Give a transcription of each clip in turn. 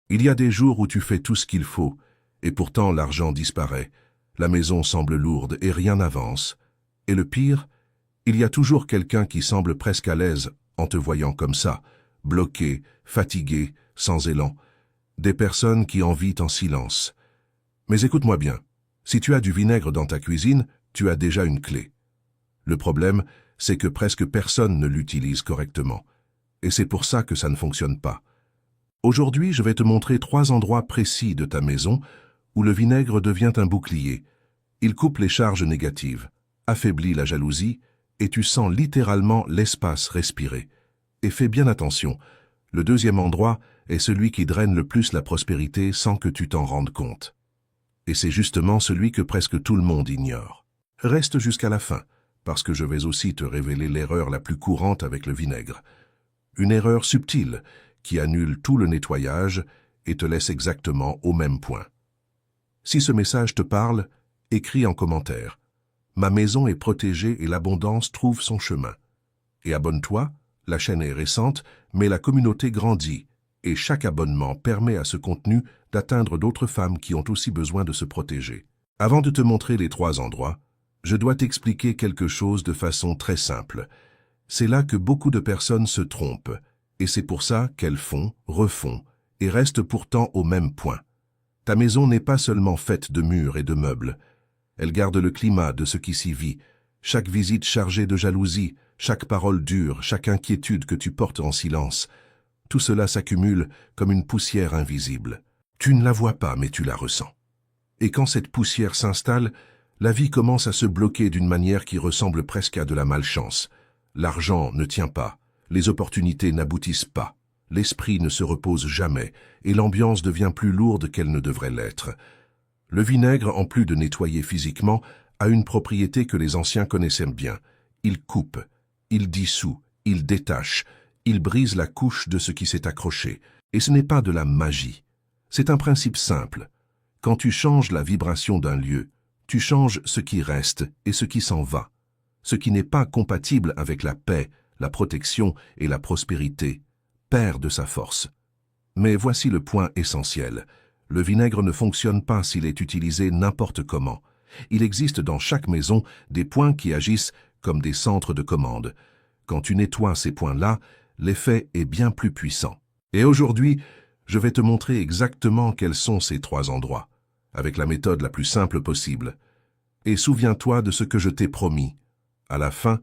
Il y a des jours où tu fais tout ce qu'il faut, et pourtant l'argent disparaît, la maison semble lourde et rien n'avance. Et le pire, il y a toujours quelqu'un qui semble presque à l'aise en te voyant comme ça, bloqué, fatigué, sans élan. Des personnes qui envient en silence. Mais écoute-moi bien, si tu as du vinaigre dans ta cuisine, tu as déjà une clé. Le problème, c'est que presque personne ne l'utilise correctement. Et c'est pour ça que ça ne fonctionne pas. Aujourd'hui, je vais te montrer 3 endroits précis de ta maison où le vinaigre devient un bouclier. Il coupe les charges négatives, affaiblit la jalousie, et tu sens littéralement l'espace respirer. Et fais bien attention, le deuxième endroit est celui qui draine le plus la prospérité sans que tu t'en rendes compte. Et c'est justement celui que presque tout le monde ignore. Reste jusqu'à la fin, parce que je vais aussi te révéler l'erreur la plus courante avec le vinaigre. Une erreur subtile qui annule tout le nettoyage et te laisse exactement au même point. Si ce message te parle, écris en commentaire. Ma maison est protégée et l'abondance trouve son chemin. Et abonne-toi, la chaîne est récente, mais la communauté grandit, et chaque abonnement permet à ce contenu d'atteindre d'autres femmes qui ont aussi besoin de se protéger. Avant de te montrer les 3 endroits, je dois t'expliquer quelque chose de façon très simple. C'est là que beaucoup de personnes se trompent, et c'est pour ça qu'elles font, refont, et restent pourtant au même point. Ta maison n'est pas seulement faite de murs et de meubles. Elle garde le climat de ce qui s'y vit, chaque visite chargée de jalousie, chaque parole dure, chaque inquiétude que tu portes en silence. Tout cela s'accumule comme une poussière invisible. Tu ne la vois pas, mais tu la ressens. Et quand cette poussière s'installe, la vie commence à se bloquer d'une manière qui ressemble presque à de la malchance. L'argent ne tient pas, les opportunités n'aboutissent pas, l'esprit ne se repose jamais, et l'ambiance devient plus lourde qu'elle ne devrait l'être. Le vinaigre, en plus de nettoyer physiquement, a une propriété que les anciens connaissaient bien. Il coupe, il dissout, il détache, il brise la couche de ce qui s'est accroché. Et ce n'est pas de la magie. C'est un principe simple. Quand tu changes la vibration d'un lieu, tu changes ce qui reste et ce qui s'en va. Ce qui n'est pas compatible avec la paix, la protection et la prospérité perd de sa force. Mais voici le point essentiel. Le vinaigre ne fonctionne pas s'il est utilisé n'importe comment. Il existe dans chaque maison des points qui agissent comme des centres de commande. Quand tu nettoies ces points-là, l'effet est bien plus puissant. Et aujourd'hui, je vais te montrer exactement quels sont ces 3 endroits, avec la méthode la plus simple possible. Et souviens-toi de ce que je t'ai promis. À la fin,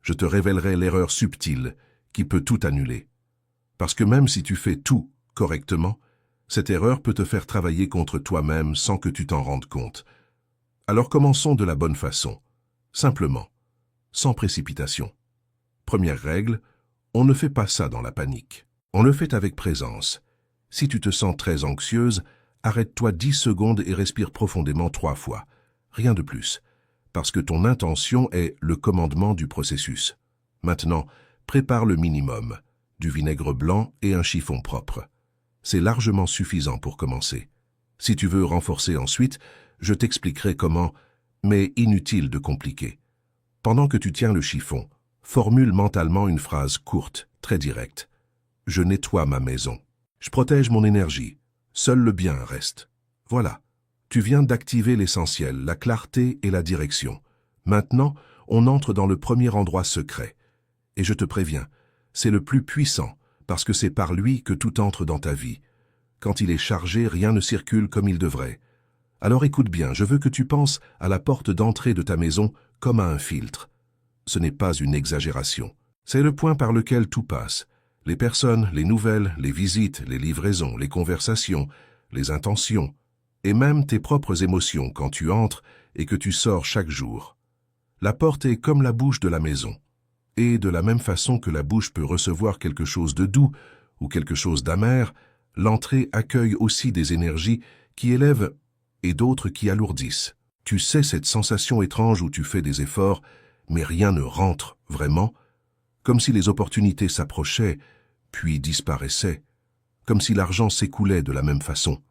je te révélerai l'erreur subtile qui peut tout annuler. Parce que même si tu fais tout correctement, cette erreur peut te faire travailler contre toi-même sans que tu t'en rendes compte. Alors commençons de la bonne façon, simplement, sans précipitation. Première règle, on ne fait pas ça dans la panique. On le fait avec présence. Si tu te sens très anxieuse, arrête-toi 10 secondes et respire profondément 3 fois. Rien de plus, parce que ton intention est le commandement du processus. Maintenant, prépare le minimum, du vinaigre blanc et un chiffon propre. C'est largement suffisant pour commencer. Si tu veux renforcer ensuite, je t'expliquerai comment, mais inutile de compliquer. Pendant que tu tiens le chiffon, formule mentalement une phrase courte, très directe. Je nettoie ma maison. Je protège mon énergie. Seul le bien reste. Voilà. Tu viens d'activer l'essentiel, la clarté et la direction. Maintenant, on entre dans le premier endroit secret. Et je te préviens, c'est le plus puissant, parce que c'est par lui que tout entre dans ta vie. Quand il est chargé, rien ne circule comme il devrait. Alors écoute bien, je veux que tu penses à la porte d'entrée de ta maison comme à un filtre. Ce n'est pas une exagération. C'est le point par lequel tout passe. Les personnes, les nouvelles, les visites, les livraisons, les conversations, les intentions, et même tes propres émotions quand tu entres et que tu sors chaque jour. La porte est comme la bouche de la maison. Et de la même façon que la bouche peut recevoir quelque chose de doux ou quelque chose d'amer, l'entrée accueille aussi des énergies qui élèvent et d'autres qui alourdissent. Tu sais cette sensation étrange où tu fais des efforts, mais rien ne rentre vraiment, comme si les opportunités s'approchaient, puis disparaissaient, comme si l'argent s'écoulait de la même façon.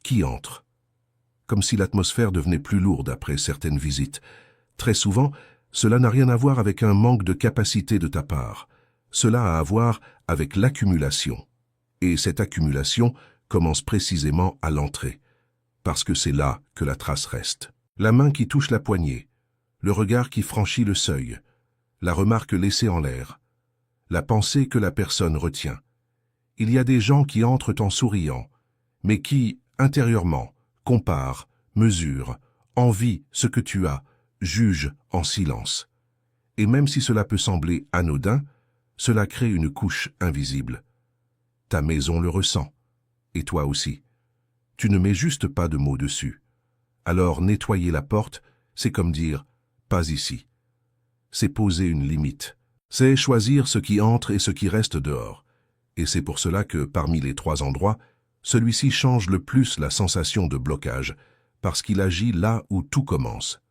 Qui entre? Comme si l'atmosphère devenait plus lourde après certaines visites. Très souvent, cela n'a rien à voir avec un manque de capacité de ta part. Cela a à voir avec l'accumulation. Et cette accumulation commence précisément à l'entrée, parce que c'est là que la trace reste. La main qui touche la poignée, le regard qui franchit le seuil, la remarque laissée en l'air, la pensée que la personne retient. Il y a des gens qui entrent en souriant, mais qui, intérieurement, comparent, mesurent, envient ce que tu as, jugent en silence. Et même si cela peut sembler anodin, cela crée une couche invisible. Ta maison le ressent, et toi aussi. Tu ne mets juste pas de mots dessus. Alors nettoyer la porte, c'est comme dire « pas ici ». C'est poser une limite. C'est choisir ce qui entre et ce qui reste dehors. Et c'est pour cela que, parmi les 3 endroits, celui-ci change le plus la sensation de blocage, parce qu'il agit là où tout commence.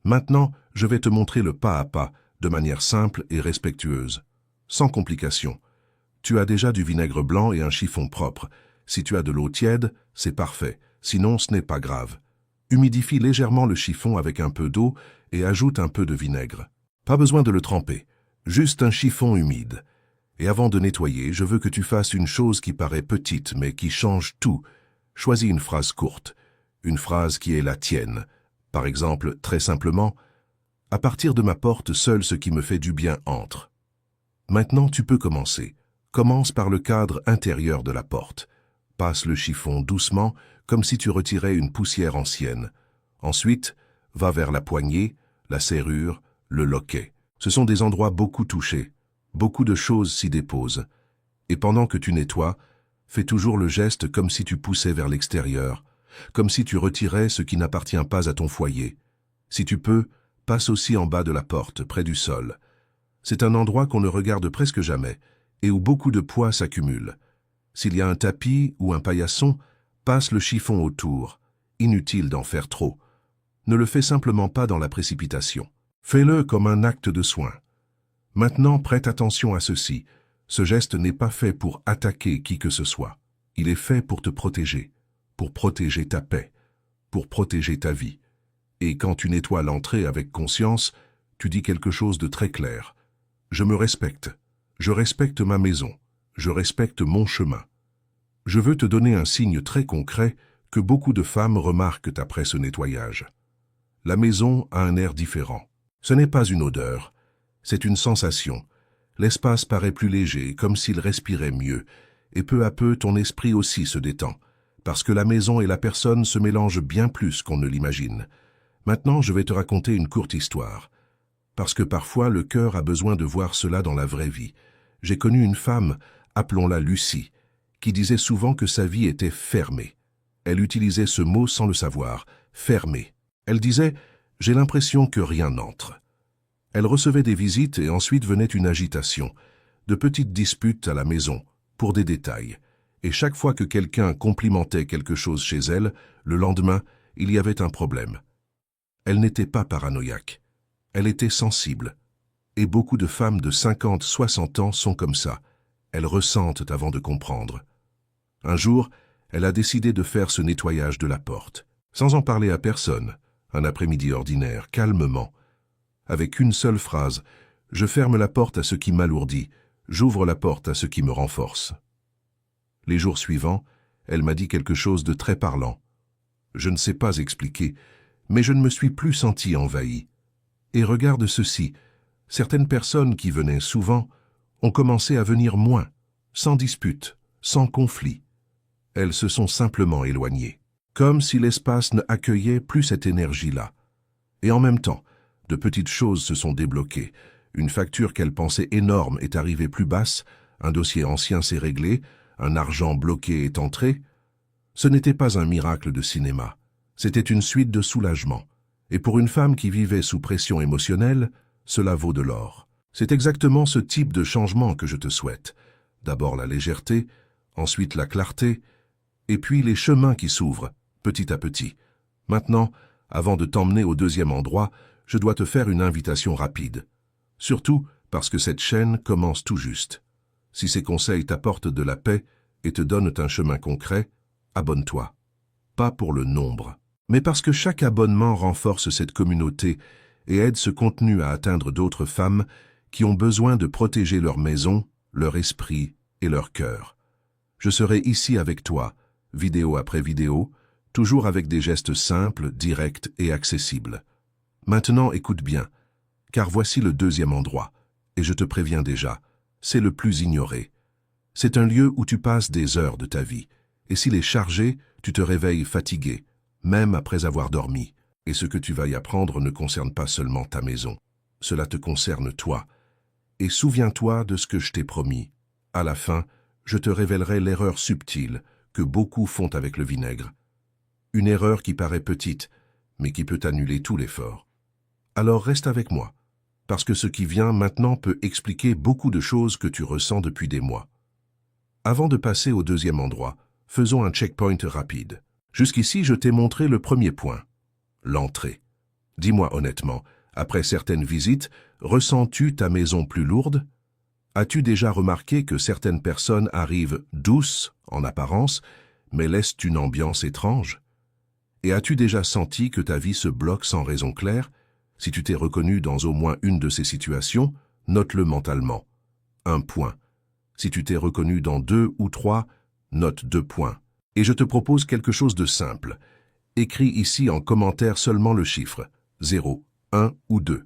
Maintenant, je vais te montrer le pas à pas, de manière simple et respectueuse, sans complication. Tu as déjà du vinaigre blanc et un chiffon propre. Si tu as de l'eau tiède, c'est parfait, sinon ce n'est pas grave. Humidifie légèrement le chiffon avec un peu d'eau et ajoute un peu de vinaigre. Pas besoin de le tremper, juste un chiffon humide. Et avant de nettoyer, je veux que tu fasses une chose qui paraît petite mais qui change tout. Choisis une phrase courte, une phrase qui est la tienne. Par exemple, très simplement, « À partir de ma porte, seul ce qui me fait du bien entre. » Maintenant, tu peux commencer. Commence par le cadre intérieur de la porte. Passe le chiffon doucement, comme si tu retirais une poussière ancienne. Ensuite, va vers la poignée, la serrure, le loquet. Ce sont des endroits beaucoup touchés. Beaucoup de choses s'y déposent. Et pendant que tu nettoies, fais toujours le geste comme si tu poussais vers l'extérieur, comme si tu retirais ce qui n'appartient pas à ton foyer. Si tu peux, passe aussi en bas de la porte, près du sol. C'est un endroit qu'on ne regarde presque jamais et où beaucoup de poids s'accumulent. S'il y a un tapis ou un paillasson, passe le chiffon autour. Inutile d'en faire trop. Ne le fais simplement pas dans la précipitation. Fais-le comme un acte de soin. Maintenant, prête attention à ceci. Ce geste n'est pas fait pour attaquer qui que ce soit. Il est fait pour te protéger, pour protéger ta paix, pour protéger ta vie. Et quand tu nettoies l'entrée avec conscience, tu dis quelque chose de très clair. Je me respecte. Je respecte ma maison. Je respecte mon chemin. Je veux te donner un signe très concret que beaucoup de femmes remarquent après ce nettoyage. La maison a un air différent. Ce n'est pas une odeur, c'est une sensation. L'espace paraît plus léger, comme s'il respirait mieux, et peu à peu ton esprit aussi se détend, parce que la maison et la personne se mélangent bien plus qu'on ne l'imagine. Maintenant, je vais te raconter une courte histoire, parce que parfois le cœur a besoin de voir cela dans la vraie vie. J'ai connu une femme, appelons-la Lucie, qui disait souvent que sa vie était fermée. Elle utilisait ce mot sans le savoir, fermée. Elle disait « j'ai l'impression que rien n'entre ». Elle recevait des visites et ensuite venait une agitation, de petites disputes à la maison, pour des détails. Et chaque fois que quelqu'un complimentait quelque chose chez elle, le lendemain, il y avait un problème. Elle n'était pas paranoïaque. Elle était sensible. Et beaucoup de femmes de 50, 60 ans sont comme ça. Elles ressentent avant de comprendre. Un jour, elle a décidé de faire ce nettoyage de la porte, sans en parler à personne, un après-midi ordinaire, calmement. Avec une seule phrase, je ferme la porte à ce qui m'alourdit, j'ouvre la porte à ce qui me renforce. Les jours suivants, elle m'a dit quelque chose de très parlant. Je ne sais pas expliquer, mais je ne me suis plus senti envahi. Et regarde ceci, certaines personnes qui venaient souvent ont commencé à venir moins, sans dispute, sans conflit. Elles se sont simplement éloignées, comme si l'espace ne accueillait plus cette énergie-là. Et en même temps, de petites choses se sont débloquées. Une facture qu'elle pensait énorme est arrivée plus basse, un dossier ancien s'est réglé, un argent bloqué est entré. Ce n'était pas un miracle de cinéma, c'était une suite de soulagement. Et pour une femme qui vivait sous pression émotionnelle, cela vaut de l'or. C'est exactement ce type de changement que je te souhaite. D'abord la légèreté, ensuite la clarté, et puis les chemins qui s'ouvrent, petit à petit. Maintenant, avant de t'emmener au deuxième endroit, je dois te faire une invitation rapide. Surtout parce que cette chaîne commence tout juste. Si ces conseils t'apportent de la paix et te donnent un chemin concret, abonne-toi. Pas pour le nombre, mais parce que chaque abonnement renforce cette communauté et aide ce contenu à atteindre d'autres femmes qui ont besoin de protéger leur maison, leur esprit et leur cœur. Je serai ici avec toi, vidéo après vidéo, toujours avec des gestes simples, directs et accessibles. Maintenant, écoute bien, car voici le deuxième endroit, et je te préviens déjà, c'est le plus ignoré. C'est un lieu où tu passes des heures de ta vie, et s'il est chargé, tu te réveilles fatigué, même après avoir dormi. Et ce que tu vas y apprendre ne concerne pas seulement ta maison, cela te concerne toi. Et souviens-toi de ce que je t'ai promis. À la fin, je te révélerai l'erreur subtile que beaucoup font avec le vinaigre. Une erreur qui paraît petite, mais qui peut annuler tout l'effort. Alors reste avec moi, parce que ce qui vient maintenant peut expliquer beaucoup de choses que tu ressens depuis des mois. Avant de passer au deuxième endroit, faisons un checkpoint rapide. Jusqu'ici, je t'ai montré le premier point, l'entrée. Dis-moi honnêtement, après certaines visites, ressens-tu ta maison plus lourde? As-tu déjà remarqué que certaines personnes arrivent douces en apparence, mais laissent une ambiance étrange? Et as-tu déjà senti que ta vie se bloque sans raison claire? Si tu t'es reconnu dans au moins une de ces situations, note-le mentalement. 1 point. Si tu t'es reconnu dans 2 ou 3, note 2 points. Et je te propose quelque chose de simple. Écris ici en commentaire seulement le chiffre, 0, 1 ou 2.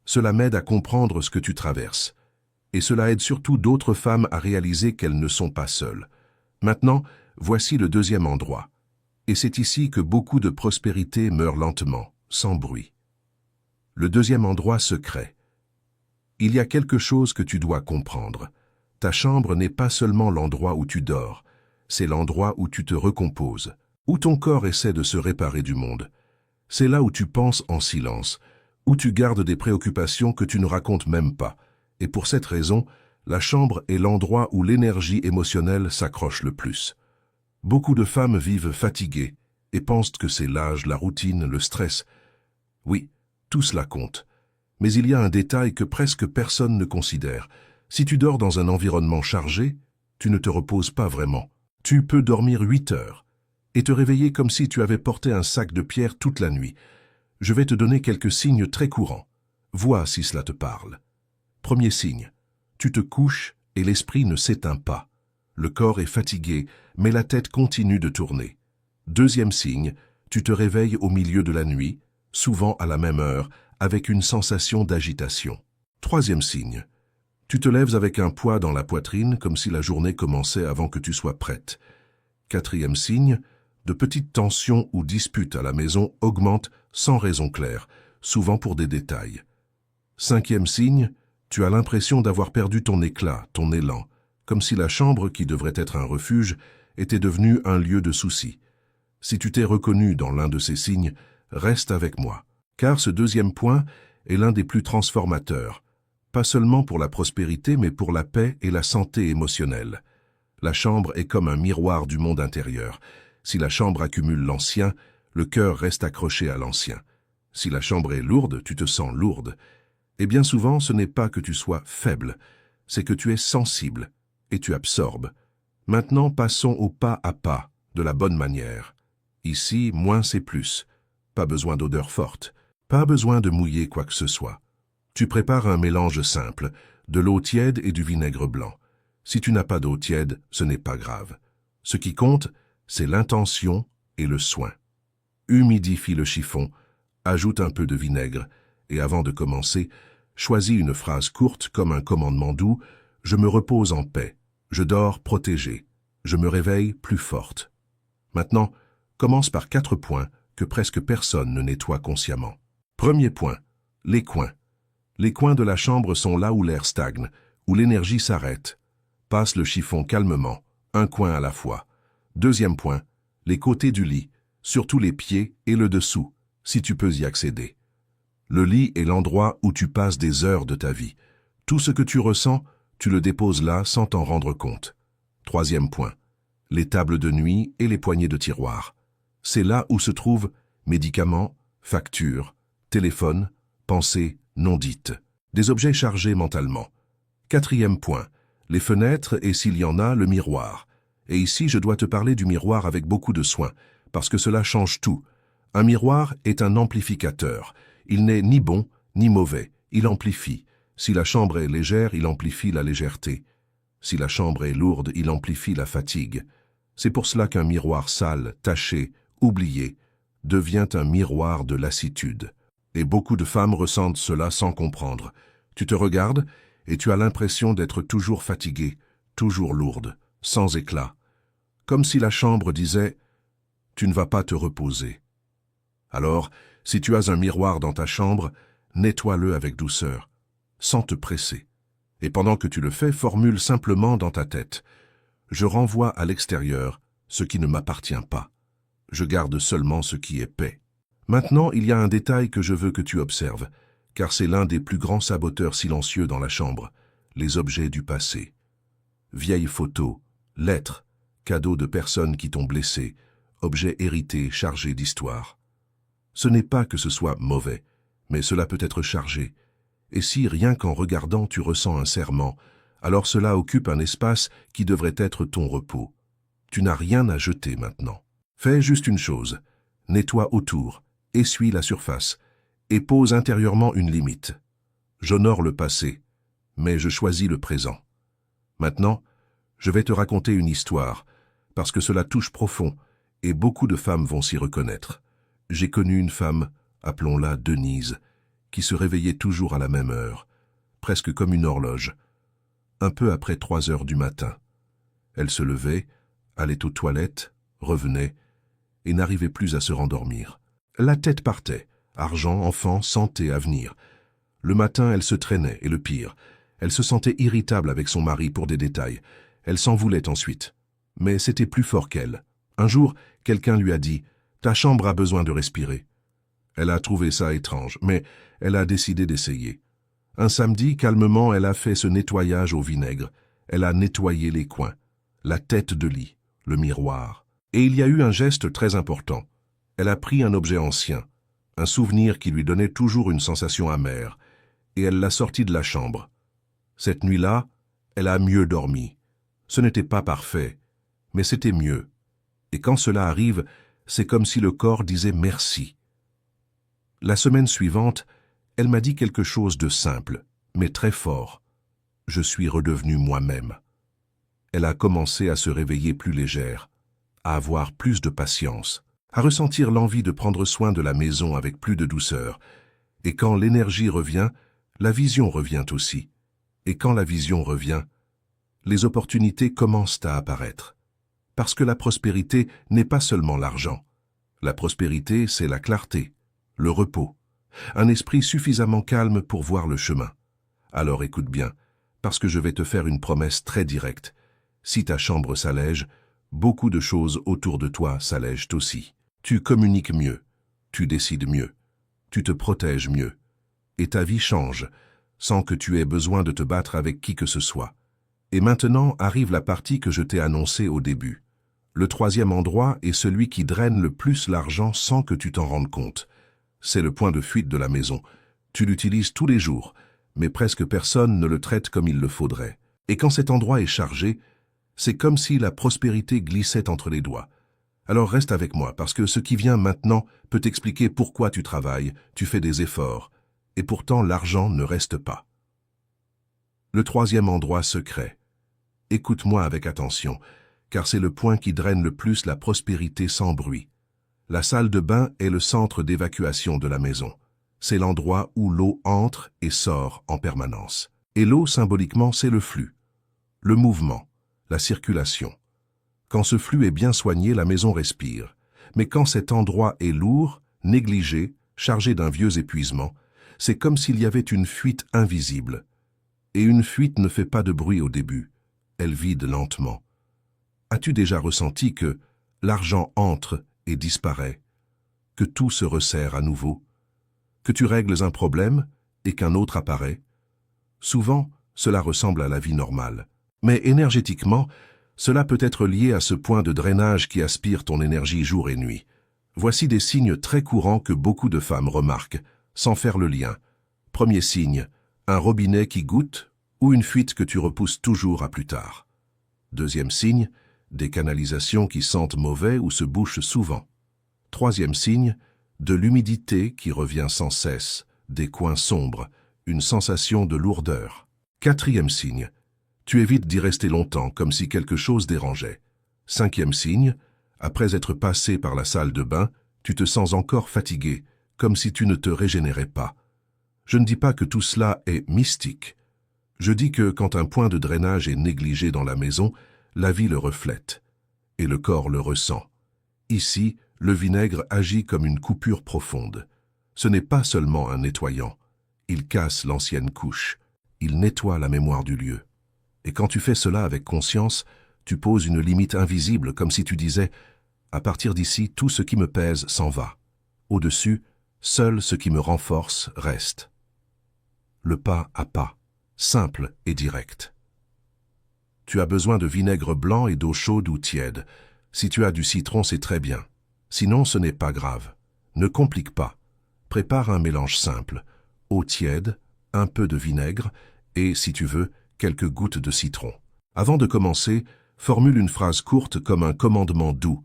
Cela m'aide à comprendre ce que tu traverses. Et cela aide surtout d'autres femmes à réaliser qu'elles ne sont pas seules. Maintenant, voici le deuxième endroit. Et c'est ici que beaucoup de prospérité meurt lentement, sans bruit. Le deuxième endroit secret. Il y a quelque chose que tu dois comprendre. Ta chambre n'est pas seulement l'endroit où tu dors, c'est l'endroit où tu te recomposes, où ton corps essaie de se réparer du monde. C'est là où tu penses en silence, où tu gardes des préoccupations que tu ne racontes même pas. Et pour cette raison, la chambre est l'endroit où l'énergie émotionnelle s'accroche le plus. Beaucoup de femmes vivent fatiguées et pensent que c'est l'âge, la routine, le stress. Oui, tout cela compte. Mais il y a un détail que presque personne ne considère. Si tu dors dans un environnement chargé, tu ne te reposes pas vraiment. Tu peux dormir 8 heures et te réveiller comme si tu avais porté un sac de pierre toute la nuit. Je vais te donner quelques signes très courants. Vois si cela te parle. Premier signe, tu te couches et l'esprit ne s'éteint pas. Le corps est fatigué, mais la tête continue de tourner. Deuxième signe, tu te réveilles au milieu de la nuit, souvent à la même heure, avec une sensation d'agitation. Troisième signe, tu te lèves avec un poids dans la poitrine comme si la journée commençait avant que tu sois prête. Quatrième signe, de petites tensions ou disputes à la maison augmentent sans raison claire, souvent pour des détails. Cinquième signe, tu as l'impression d'avoir perdu ton éclat, ton élan, comme si la chambre, qui devrait être un refuge, était devenue un lieu de soucis. Si tu t'es reconnu dans l'un de ces signes, reste avec moi, car ce deuxième point est l'un des plus transformateurs, pas seulement pour la prospérité, mais pour la paix et la santé émotionnelle. La chambre est comme un miroir du monde intérieur. Si la chambre accumule l'ancien, le cœur reste accroché à l'ancien. Si la chambre est lourde, tu te sens lourde. Et bien souvent, ce n'est pas que tu sois faible, c'est que tu es sensible et tu absorbes. Maintenant, passons au pas à pas, de la bonne manière. Ici, moins c'est plus. Pas besoin d'odeur forte, pas besoin de mouiller quoi que ce soit. Tu prépares un mélange simple, de l'eau tiède et du vinaigre blanc. Si tu n'as pas d'eau tiède, ce n'est pas grave. Ce qui compte, c'est l'intention et le soin. Humidifie le chiffon, ajoute un peu de vinaigre, et avant de commencer, choisis une phrase courte comme un commandement doux. Je me repose en paix, je dors protégée, je me réveille plus forte. Maintenant, commence par 4 points que presque personne ne nettoie consciemment. Premier point, les coins. Les coins de la chambre sont là où l'air stagne, où l'énergie s'arrête. Passe le chiffon calmement, un coin à la fois. Deuxième point, les côtés du lit, surtout les pieds et le dessous, si tu peux y accéder. Le lit est l'endroit où tu passes des heures de ta vie. Tout ce que tu ressens, tu le déposes là sans t'en rendre compte. Troisième point, les tables de nuit et les poignées de tiroir. C'est là où se trouvent médicaments, factures, téléphones, pensées non dites, des objets chargés mentalement. Quatrième point, les fenêtres et s'il y en a, le miroir. Et ici, je dois te parler du miroir avec beaucoup de soin, parce que cela change tout. Un miroir est un amplificateur. Il n'est ni bon ni mauvais, il amplifie. Si la chambre est légère, il amplifie la légèreté. Si la chambre est lourde, il amplifie la fatigue. C'est pour cela qu'un miroir sale, taché, oublié, devient un miroir de lassitude. Et beaucoup de femmes ressentent cela sans comprendre. Tu te regardes et tu as l'impression d'être toujours fatiguée, toujours lourde, sans éclat. Comme si la chambre disait « Tu ne vas pas te reposer ». Alors, si tu as un miroir dans ta chambre, nettoie-le avec douceur, sans te presser. Et pendant que tu le fais, formule simplement dans ta tête « Je renvoie à l'extérieur ce qui ne m'appartient pas. Je garde seulement ce qui est paix ». Maintenant, il y a un détail que je veux que tu observes, car c'est l'un des plus grands saboteurs silencieux dans la chambre, les objets du passé. Vieilles photos, lettres, cadeaux de personnes qui t'ont blessé, objets hérités chargés d'histoire. Ce n'est pas que ce soit mauvais, mais cela peut être chargé. Et si rien qu'en regardant tu ressens un serrement, alors cela occupe un espace qui devrait être ton repos. Tu n'as rien à jeter maintenant. Fais juste une chose, nettoie autour, essuie la surface, et pose intérieurement une limite. J'honore le passé, mais je choisis le présent. Maintenant, je vais te raconter une histoire, parce que cela touche profond, et beaucoup de femmes vont s'y reconnaître. J'ai connu une femme, appelons-la Denise, qui se réveillait toujours à la même heure, presque comme une horloge, un peu après 3 heures du matin. Elle se levait, allait aux toilettes, revenait, et n'arrivait plus à se rendormir. La tête partait, argent, enfants, santé, avenir. Le matin, elle se traînait, et le pire, elle se sentait irritable avec son mari pour des détails. Elle s'en voulait ensuite. Mais c'était plus fort qu'elle. Un jour, quelqu'un lui a dit « Ta chambre a besoin de respirer ». Elle a trouvé ça étrange, mais elle a décidé d'essayer. Un samedi, calmement, elle a fait ce nettoyage au vinaigre. Elle a nettoyé les coins, la tête de lit, le miroir. Et il y a eu un geste très important. Elle a pris un objet ancien, un souvenir qui lui donnait toujours une sensation amère, et elle l'a sorti de la chambre. Cette nuit-là, elle a mieux dormi. Ce n'était pas parfait, mais c'était mieux. Et quand cela arrive, c'est comme si le corps disait merci. La semaine suivante, elle m'a dit quelque chose de simple, mais très fort. Je suis redevenue moi-même. Elle a commencé à se réveiller plus légère, à avoir plus de patience, à ressentir l'envie de prendre soin de la maison avec plus de douceur. Et quand l'énergie revient, la vision revient aussi. Et quand la vision revient, les opportunités commencent à apparaître. Parce que la prospérité n'est pas seulement l'argent. La prospérité, c'est la clarté, le repos, un esprit suffisamment calme pour voir le chemin. Alors écoute bien, parce que je vais te faire une promesse très directe. Si ta chambre s'allège, beaucoup de choses autour de toi s'allègent aussi. Tu communiques mieux, tu décides mieux, tu te protèges mieux, et ta vie change, sans que tu aies besoin de te battre avec qui que ce soit. Et maintenant arrive la partie que je t'ai annoncée au début. Le troisième endroit est celui qui draine le plus l'argent sans que tu t'en rendes compte. C'est le point de fuite de la maison. Tu l'utilises tous les jours, mais presque personne ne le traite comme il le faudrait. Et quand cet endroit est chargé, c'est comme si la prospérité glissait entre les doigts. Alors reste avec moi, parce que ce qui vient maintenant peut t'expliquer pourquoi tu travailles, tu fais des efforts, et pourtant l'argent ne reste pas. Le troisième endroit secret. Écoute-moi avec attention, car c'est le point qui draine le plus la prospérité sans bruit. La salle de bain est le centre d'évacuation de la maison. C'est l'endroit où l'eau entre et sort en permanence. Et l'eau, symboliquement, c'est le flux, le mouvement, la circulation. Quand ce flux est bien soigné, la maison respire. Mais quand cet endroit est lourd, négligé, chargé d'un vieux épuisement, c'est comme s'il y avait une fuite invisible. Et une fuite ne fait pas de bruit au début. Elle vide lentement. As-tu déjà ressenti que l'argent entre et disparaît, que tout se resserre à nouveau, que tu règles un problème et qu'un autre apparaît? Souvent, cela ressemble à la vie normale. Mais énergétiquement, cela peut être lié à ce point de drainage qui aspire ton énergie jour et nuit. Voici des signes très courants que beaucoup de femmes remarquent, sans faire le lien. Premier signe, un robinet qui goutte ou une fuite que tu repousses toujours à plus tard. Deuxième signe, des canalisations qui sentent mauvais ou se bouchent souvent. Troisième signe, de l'humidité qui revient sans cesse, des coins sombres, une sensation de lourdeur. Quatrième signe, tu évites d'y rester longtemps comme si quelque chose dérangeait. 5e signe, après être passé par la salle de bain, tu te sens encore fatigué, comme si tu ne te régénérais pas. Je ne dis pas que tout cela est mystique. Je dis que quand un point de drainage est négligé dans la maison, la vie le reflète, et le corps le ressent. Ici, le vinaigre agit comme une coupure profonde. Ce n'est pas seulement un nettoyant. Il casse l'ancienne couche. Il nettoie la mémoire du lieu. Et quand tu fais cela avec conscience, tu poses une limite invisible, comme si tu disais « À partir d'ici, tout ce qui me pèse s'en va. Au-dessus, seul ce qui me renforce reste. » Le pas à pas, simple et direct. Tu as besoin de vinaigre blanc et d'eau chaude ou tiède. Si tu as du citron, c'est très bien. Sinon, ce n'est pas grave. Ne complique pas. Prépare un mélange simple. Eau tiède, un peu de vinaigre et, si tu veux, quelques gouttes de citron. Avant de commencer, formule une phrase courte comme un commandement doux.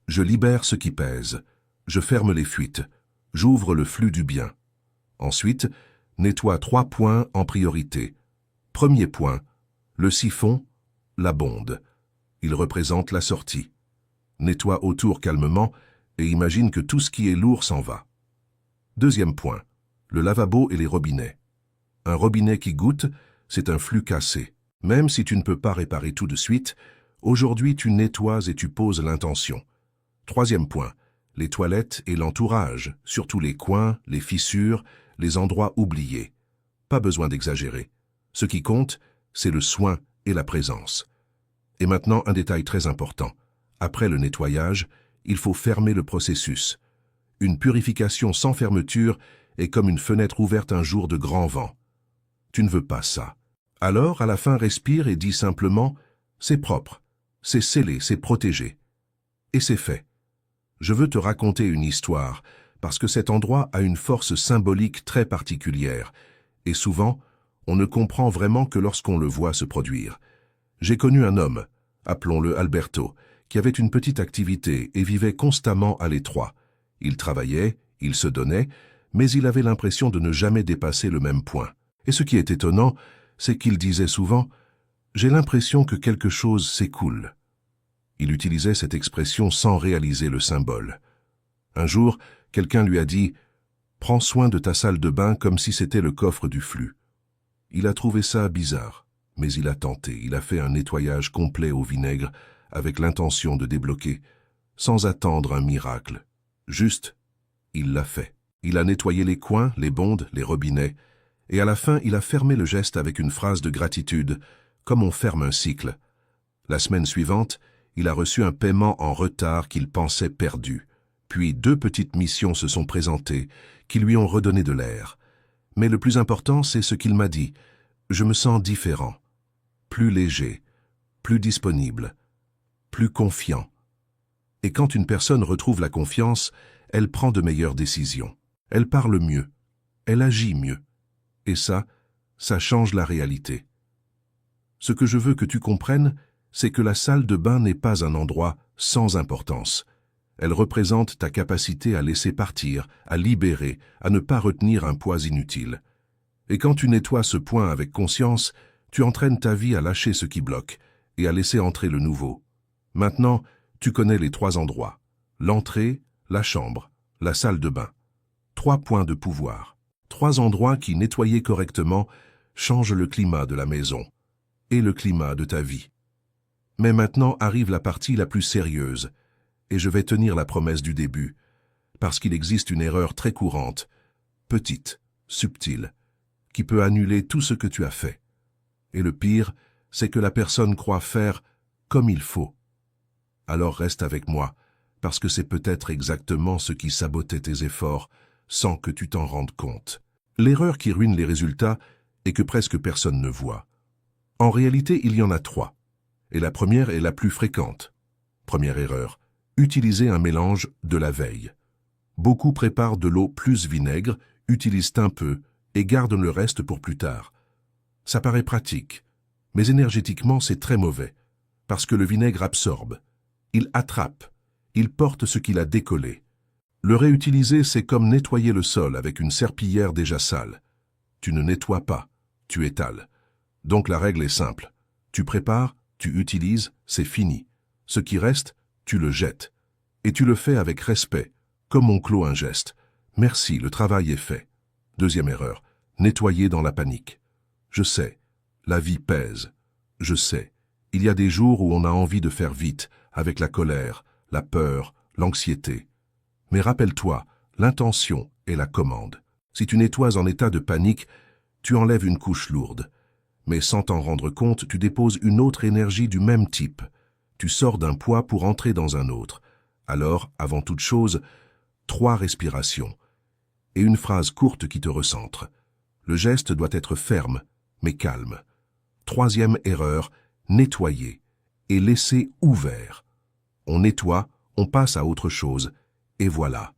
Je libère ce qui pèse. Je ferme les fuites. J'ouvre le flux du bien. Ensuite, nettoie 3 points en priorité. Premier point, le siphon, la bonde. Il représente la sortie. Nettoie autour calmement et imagine que tout ce qui est lourd s'en va. Deuxième point, le lavabo et les robinets. Un robinet qui goutte, c'est un flux cassé. Même si tu ne peux pas réparer tout de suite, aujourd'hui tu nettoies et tu poses l'intention. Troisième point, les toilettes et l'entourage, surtout les coins, les fissures, les endroits oubliés. Pas besoin d'exagérer. Ce qui compte, c'est le soin et la présence. Et maintenant, un détail très important. Après le nettoyage, il faut fermer le processus. Une purification sans fermeture est comme une fenêtre ouverte un jour de grand vent. Tu ne veux pas ça. Alors, à la fin, respire et dis simplement « c'est propre, c'est scellé, c'est protégé ». Et c'est fait. Je veux te raconter une histoire, parce que cet endroit a une force symbolique très particulière, et souvent, on ne comprend vraiment que lorsqu'on le voit se produire. J'ai connu un homme, appelons-le Alberto, qui avait une petite activité et vivait constamment à l'étroit. Il travaillait, il se donnait, mais il avait l'impression de ne jamais dépasser le même point. Et ce qui est étonnant, c'est qu'il disait souvent « j'ai l'impression que quelque chose s'écoule ». Il utilisait cette expression sans réaliser le symbole. Un jour, quelqu'un lui a dit « prends soin de ta salle de bain comme si c'était le coffre du flux ». Il a trouvé ça bizarre, mais il a tenté. Il a fait un nettoyage complet au vinaigre avec l'intention de débloquer, sans attendre un miracle. Juste, il l'a fait. Il a nettoyé les coins, les bondes, les robinets, et à la fin, il a fermé le geste avec une phrase de gratitude, comme on ferme un cycle. La semaine suivante, il a reçu un paiement en retard qu'il pensait perdu. Puis 2 petites missions se sont présentées, qui lui ont redonné de l'air. Mais le plus important, c'est ce qu'il m'a dit. Je me sens différent, plus léger, plus disponible, plus confiant. Et quand une personne retrouve la confiance, elle prend de meilleures décisions. Elle parle mieux, elle agit mieux. Et ça change la réalité. Ce que je veux que tu comprennes, c'est que la salle de bain n'est pas un endroit sans importance. Elle représente ta capacité à laisser partir, à libérer, à ne pas retenir un poids inutile. Et quand tu nettoies ce point avec conscience, tu entraînes ta vie à lâcher ce qui bloque et à laisser entrer le nouveau. Maintenant, tu connais les 3 endroits. L'entrée, la chambre, la salle de bain. 3 points de pouvoir. 3 endroits qui, nettoyés correctement, changent le climat de la maison et le climat de ta vie. Mais maintenant arrive la partie la plus sérieuse, et je vais tenir la promesse du début, parce qu'il existe une erreur très courante, petite, subtile, qui peut annuler tout ce que tu as fait. Et le pire, c'est que la personne croit faire comme il faut. Alors reste avec moi, parce que c'est peut-être exactement ce qui sabotait tes efforts, sans que tu t'en rendes compte. L'erreur qui ruine les résultats est que presque personne ne voit. En réalité, il y en a 3, et la première est la plus fréquente. Première erreur, utiliser un mélange de la veille. Beaucoup préparent de l'eau plus vinaigre, utilisent un peu et gardent le reste pour plus tard. Ça paraît pratique, mais énergétiquement c'est très mauvais, parce que le vinaigre absorbe, il attrape, il porte ce qu'il a décollé. Le réutiliser, c'est comme nettoyer le sol avec une serpillière déjà sale. Tu ne nettoies pas, tu étales. Donc la règle est simple. Tu prépares, tu utilises, c'est fini. Ce qui reste, tu le jettes. Et tu le fais avec respect, comme on clôt un geste. Merci, le travail est fait. Deuxième erreur, nettoyer dans la panique. Je sais, la vie pèse. Je sais, il y a des jours où on a envie de faire vite, avec la colère, la peur, l'anxiété. Mais rappelle-toi, l'intention est la commande. Si tu nettoies en état de panique, tu enlèves une couche lourde. Mais sans t'en rendre compte, tu déposes une autre énergie du même type. Tu sors d'un poids pour entrer dans un autre. Alors, avant toute chose, 3 respirations. Et une phrase courte qui te recentre. Le geste doit être ferme, mais calme. Troisième erreur, nettoyer et laisser ouvert. On nettoie, on passe à autre chose, et voilà.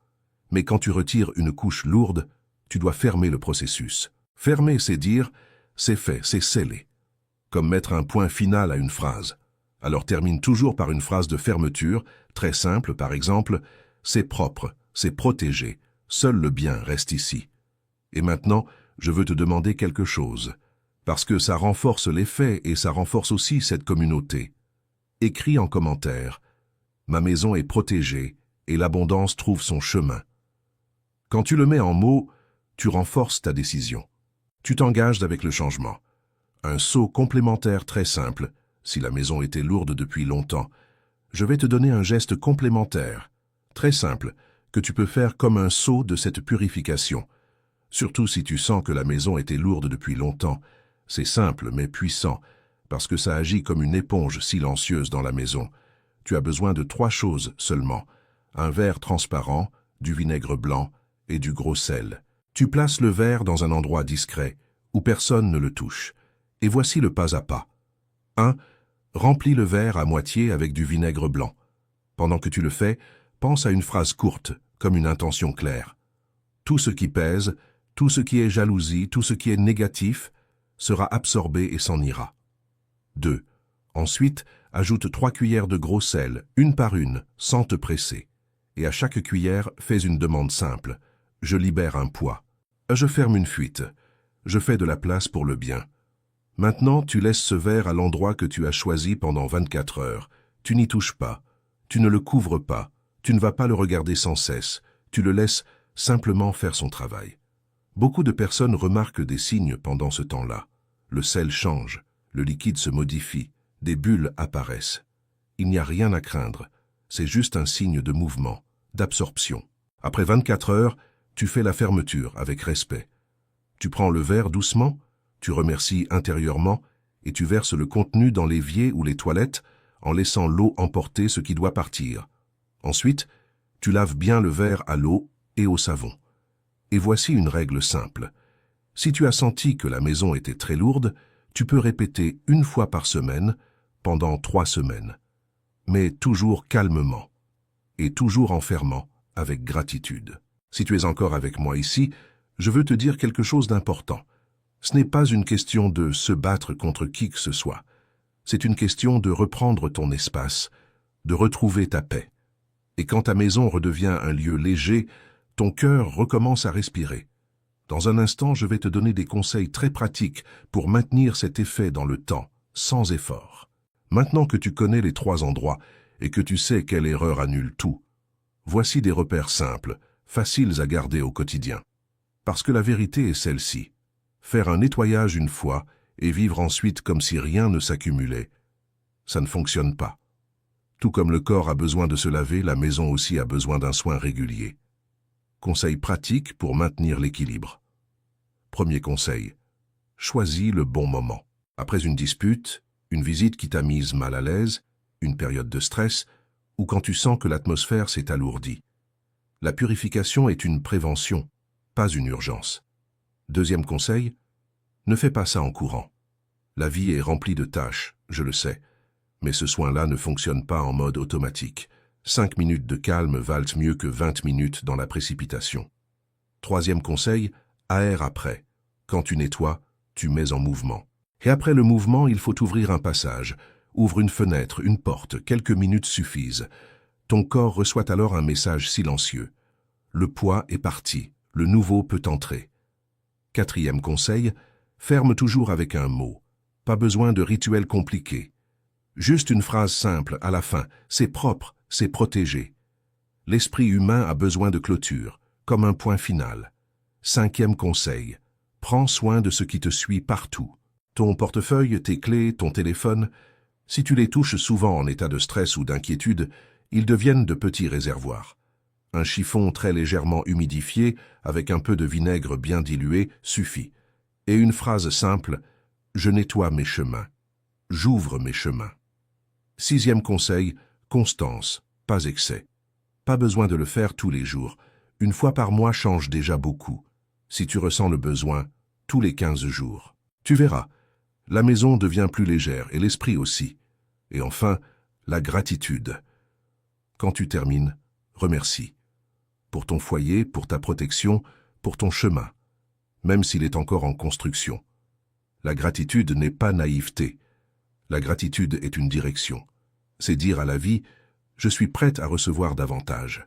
Mais quand tu retires une couche lourde, tu dois fermer le processus. Fermer, c'est dire, c'est fait, c'est scellé. Comme mettre un point final à une phrase. Alors termine toujours par une phrase de fermeture, très simple par exemple, c'est propre, c'est protégé, seul le bien reste ici. Et maintenant, je veux te demander quelque chose, parce que ça renforce l'effet et ça renforce aussi cette communauté. Écris en commentaire, ma maison est protégée et l'abondance trouve son chemin. Quand tu le mets en mots, tu renforces ta décision. Tu t'engages avec le changement. Un saut complémentaire très simple, si la maison était lourde depuis longtemps. Je vais te donner un geste complémentaire, très simple, que tu peux faire comme un saut de cette purification. Surtout si tu sens que la maison était lourde depuis longtemps. C'est simple mais puissant, parce que ça agit comme une éponge silencieuse dans la maison. Tu as besoin de 3 choses seulement. Un verre transparent, du vinaigre blanc et du gros sel. Tu places le verre dans un endroit discret, où personne ne le touche. Et voici le pas à pas. 1. Remplis le verre à moitié avec du vinaigre blanc. Pendant que tu le fais, pense à une phrase courte, comme une intention claire. Tout ce qui pèse, tout ce qui est jalousie, tout ce qui est négatif, sera absorbé et s'en ira. 2. Ensuite, ajoute 3 cuillères de gros sel, une par une, sans te presser. Et à chaque cuillère, fais une demande simple. Je libère un poids. Je ferme une fuite. Je fais de la place pour le bien. Maintenant, tu laisses ce verre à l'endroit que tu as choisi pendant 24 heures. Tu n'y touches pas. Tu ne le couvres pas. Tu ne vas pas le regarder sans cesse. Tu le laisses simplement faire son travail. Beaucoup de personnes remarquent des signes pendant ce temps-là. Le sel change, le liquide se modifie, des bulles apparaissent. Il n'y a rien à craindre. C'est juste un signe de mouvement, d'absorption. Après 24 heures, tu fais la fermeture avec respect. Tu prends le verre doucement, tu remercies intérieurement et tu verses le contenu dans l'évier ou les toilettes en laissant l'eau emporter ce qui doit partir. Ensuite, tu laves bien le verre à l'eau et au savon. Et voici une règle simple. Si tu as senti que la maison était très lourde, tu peux répéter 1 fois par semaine pendant 3 semaines. Mais toujours calmement et toujours en fermant avec gratitude. Si tu es encore avec moi ici, je veux te dire quelque chose d'important. Ce n'est pas une question de se battre contre qui que ce soit. C'est une question de reprendre ton espace, de retrouver ta paix. Et quand ta maison redevient un lieu léger, ton cœur recommence à respirer. Dans un instant, je vais te donner des conseils très pratiques pour maintenir cet effet dans le temps, sans effort. Maintenant que tu connais les 3 endroits et que tu sais quelle erreur annule tout, voici des repères simples, faciles à garder au quotidien. Parce que la vérité est celle-ci. Faire un nettoyage une fois et vivre ensuite comme si rien ne s'accumulait, ça ne fonctionne pas. Tout comme le corps a besoin de se laver, la maison aussi a besoin d'un soin régulier. Conseil pratique pour maintenir l'équilibre. Premier conseil, choisis le bon moment. Après une dispute, une visite qui t'a mise mal à l'aise, une période de stress, ou quand tu sens que l'atmosphère s'est alourdie. La purification est une prévention, pas une urgence. Deuxième conseil, ne fais pas ça en courant. La vie est remplie de tâches, je le sais, mais ce soin-là ne fonctionne pas en mode automatique. 5 minutes de calme valent mieux que 20 minutes dans la précipitation. Troisième conseil, aère après. Quand tu nettoies, tu mets en mouvement. Et après le mouvement, il faut ouvrir un passage. Ouvre une fenêtre, une porte, quelques minutes suffisent. Ton corps reçoit alors un message silencieux. Le poids est parti, le nouveau peut entrer. Quatrième conseil, ferme toujours avec un mot. Pas besoin de rituel compliqué. Juste une phrase simple à la fin, c'est propre, c'est protégé. L'esprit humain a besoin de clôture, comme un point final. 5e conseil, prends soin de ce qui te suit partout. Ton portefeuille, tes clés, ton téléphone, si tu les touches souvent en état de stress ou d'inquiétude, ils deviennent de petits réservoirs. Un chiffon très légèrement humidifié, avec un peu de vinaigre bien dilué, suffit. Et une phrase simple, je nettoie mes chemins. J'ouvre mes chemins. 6e conseil, constance, pas excès. Pas besoin de le faire tous les jours. Une fois par mois change déjà beaucoup. Si tu ressens le besoin, tous les 15 jours. Tu verras, la maison devient plus légère et l'esprit aussi. Et enfin, la gratitude. Quand tu termines, remercie. Pour ton foyer, pour ta protection, pour ton chemin, même s'il est encore en construction. La gratitude n'est pas naïveté. La gratitude est une direction. C'est dire à la vie, je suis prête à recevoir davantage.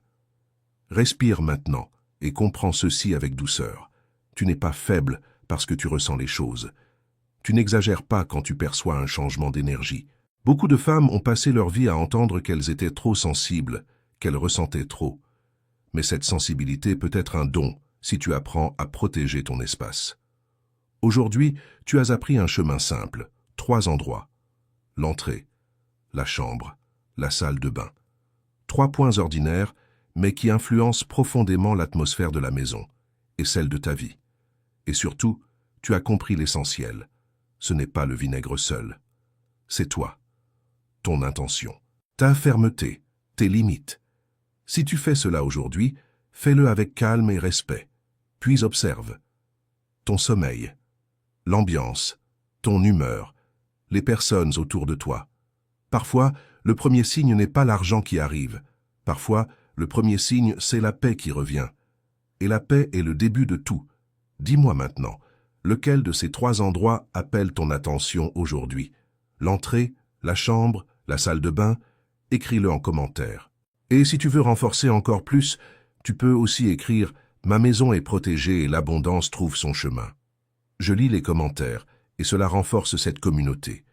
Respire maintenant et comprends ceci avec douceur. Tu n'es pas faible parce que tu ressens les choses. Tu n'exagères pas quand tu perçois un changement d'énergie. Beaucoup de femmes ont passé leur vie à entendre qu'elles étaient trop sensibles, qu'elles ressentaient trop. Mais cette sensibilité peut être un don si tu apprends à protéger ton espace. Aujourd'hui, tu as appris un chemin simple, 3 endroits. L'entrée, la chambre, la salle de bain. 3 points ordinaires, mais qui influencent profondément l'atmosphère de la maison et celle de ta vie. Et surtout, tu as compris l'essentiel. Ce n'est pas le vinaigre seul. C'est toi, ton intention, ta fermeté, tes limites. Si tu fais cela aujourd'hui, fais-le avec calme et respect. Puis observe ton sommeil, l'ambiance, ton humeur, les personnes autour de toi. Parfois, le premier signe n'est pas l'argent qui arrive. Parfois, le premier signe, c'est la paix qui revient. Et la paix est le début de tout. Dis-moi maintenant, lequel de ces 3 endroits appelle ton attention aujourd'hui? L'entrée, la chambre, la salle de bain? Écris-le en commentaire. Et si tu veux renforcer encore plus, tu peux aussi écrire « Ma maison est protégée et l'abondance trouve son chemin ». Je lis les commentaires et cela renforce cette communauté.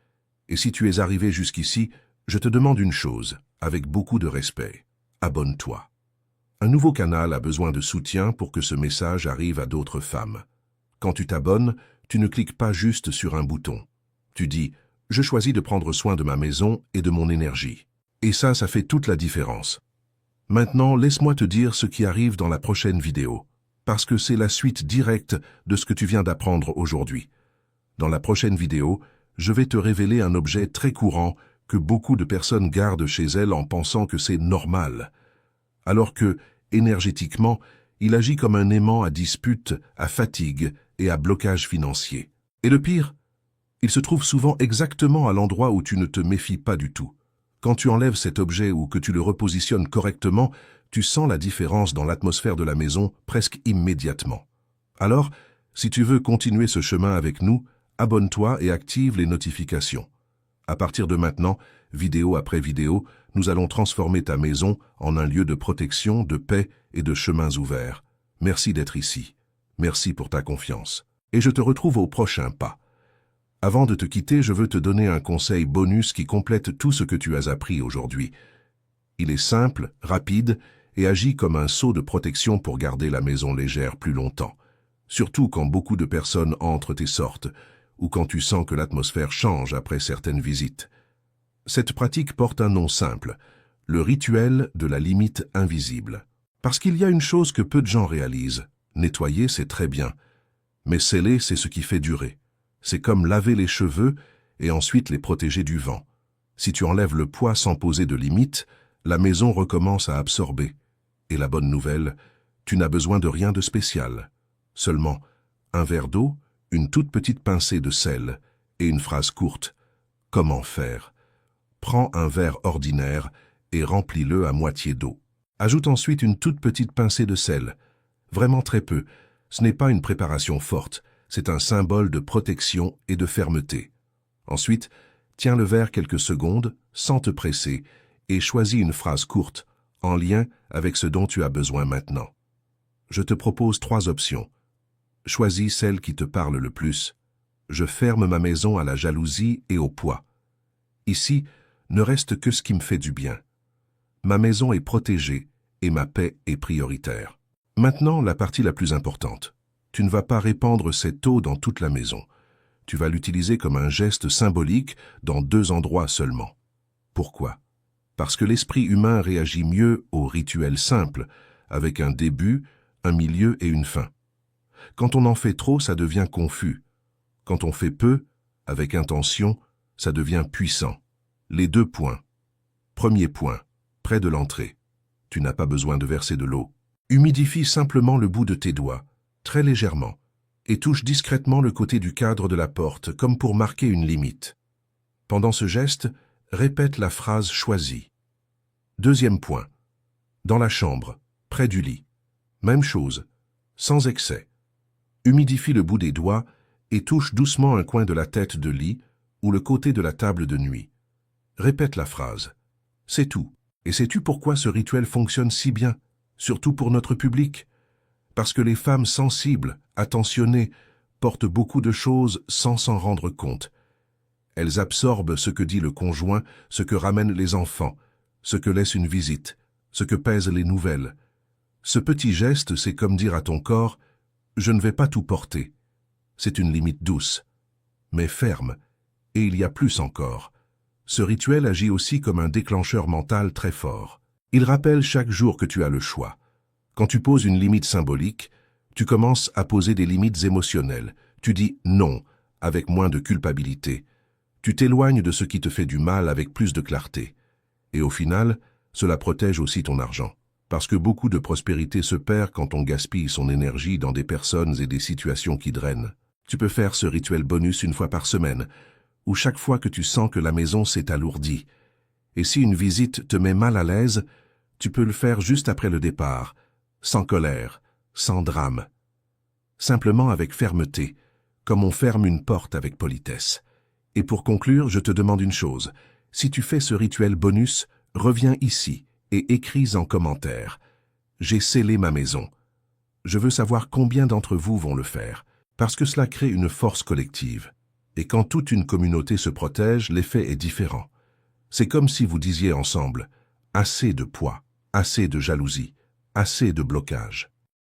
Et si tu es arrivé jusqu'ici, je te demande une chose, avec beaucoup de respect. Abonne-toi. Un nouveau canal a besoin de soutien pour que ce message arrive à d'autres femmes. Quand tu t'abonnes, tu ne cliques pas juste sur un bouton. Tu dis « Je choisis de prendre soin de ma maison et de mon énergie ». Et ça fait toute la différence. Maintenant, laisse-moi te dire ce qui arrive dans la prochaine vidéo, parce que c'est la suite directe de ce que tu viens d'apprendre aujourd'hui. Dans la prochaine vidéo, je vais te révéler un objet très courant que beaucoup de personnes gardent chez elles en pensant que c'est normal, alors que, énergétiquement, il agit comme un aimant à dispute, à fatigue et à blocage financier. Et le pire, il se trouve souvent exactement à l'endroit où tu ne te méfies pas du tout. Quand tu enlèves cet objet ou que tu le repositionnes correctement, tu sens la différence dans l'atmosphère de la maison presque immédiatement. Alors, si tu veux continuer ce chemin avec nous, abonne-toi et active les notifications. À partir de maintenant, vidéo après vidéo, nous allons transformer ta maison en un lieu de protection, de paix et de chemins ouverts. Merci d'être ici. Merci pour ta confiance. Et je te retrouve au prochain pas. Avant de te quitter, je veux te donner un conseil bonus qui complète tout ce que tu as appris aujourd'hui. Il est simple, rapide et agit comme un seau de protection pour garder la maison légère plus longtemps. Surtout quand beaucoup de personnes entrent et sortent, ou quand tu sens que l'atmosphère change après certaines visites. Cette pratique porte un nom simple, le rituel de la limite invisible. Parce qu'il y a une chose que peu de gens réalisent, nettoyer c'est très bien, mais sceller c'est ce qui fait durer. C'est comme laver les cheveux et ensuite les protéger du vent. Si tu enlèves le poids sans poser de limite, la maison recommence à absorber. Et la bonne nouvelle, tu n'as besoin de rien de spécial. Seulement un verre d'eau, une toute petite pincée de sel et une phrase courte. Comment faire? Prends un verre ordinaire et remplis-le à moitié d'eau. Ajoute ensuite une toute petite pincée de sel. Vraiment très peu. Ce n'est pas une préparation forte. C'est un symbole de protection et de fermeté. Ensuite, tiens le verre quelques secondes, sans te presser, et choisis une phrase courte, en lien avec ce dont tu as besoin maintenant. Je te propose 3 options. Choisis celle qui te parle le plus. Je ferme ma maison à la jalousie et au poids. Ici, ne reste que ce qui me fait du bien. Ma maison est protégée et ma paix est prioritaire. Maintenant, la partie la plus importante. Tu ne vas pas répandre cette eau dans toute la maison. Tu vas l'utiliser comme un geste symbolique dans 2 endroits seulement. Pourquoi? Parce que l'esprit humain réagit mieux aux rituels simples, avec un début, un milieu et une fin. Quand on en fait trop, ça devient confus. Quand on fait peu, avec intention, ça devient puissant. Les 2 points. Premier point, près de l'entrée. Tu n'as pas besoin de verser de l'eau. Humidifie simplement le bout de tes doigts, très légèrement, et touche discrètement le côté du cadre de la porte, comme pour marquer une limite. Pendant ce geste, répète la phrase choisie. Deuxième point, dans la chambre, près du lit. Même chose, sans excès. Humidifie le bout des doigts et touche doucement un coin de la tête de lit ou le côté de la table de nuit. Répète la phrase. C'est tout. Et sais-tu pourquoi ce rituel fonctionne si bien, surtout pour notre public? Parce que les femmes sensibles, attentionnées, portent beaucoup de choses sans s'en rendre compte. Elles absorbent ce que dit le conjoint, ce que ramènent les enfants, ce que laisse une visite, ce que pèsent les nouvelles. Ce petit geste, c'est comme dire à ton corps « Je ne vais pas tout porter ». C'est une limite douce, mais ferme, et il y a plus encore. Ce rituel agit aussi comme un déclencheur mental très fort. Il rappelle chaque jour que tu as le choix. Quand tu poses une limite symbolique, tu commences à poser des limites émotionnelles. Tu dis « non » avec moins de culpabilité. Tu t'éloignes de ce qui te fait du mal avec plus de clarté. Et au final, cela protège aussi ton argent. Parce que beaucoup de prospérité se perd quand on gaspille son énergie dans des personnes et des situations qui drainent. Tu peux faire ce rituel bonus une fois par semaine, ou chaque fois que tu sens que la maison s'est alourdie. Et si une visite te met mal à l'aise, tu peux le faire juste après le départ, sans colère, sans drame. Simplement avec fermeté, comme on ferme une porte avec politesse. Et pour conclure, je te demande une chose. Si tu fais ce rituel bonus, reviens ici et écris en commentaire. J'ai scellé ma maison. Je veux savoir combien d'entre vous vont le faire, parce que cela crée une force collective. Et quand toute une communauté se protège, l'effet est différent. C'est comme si vous disiez ensemble « assez de poids, assez de jalousie, assez de blocage ».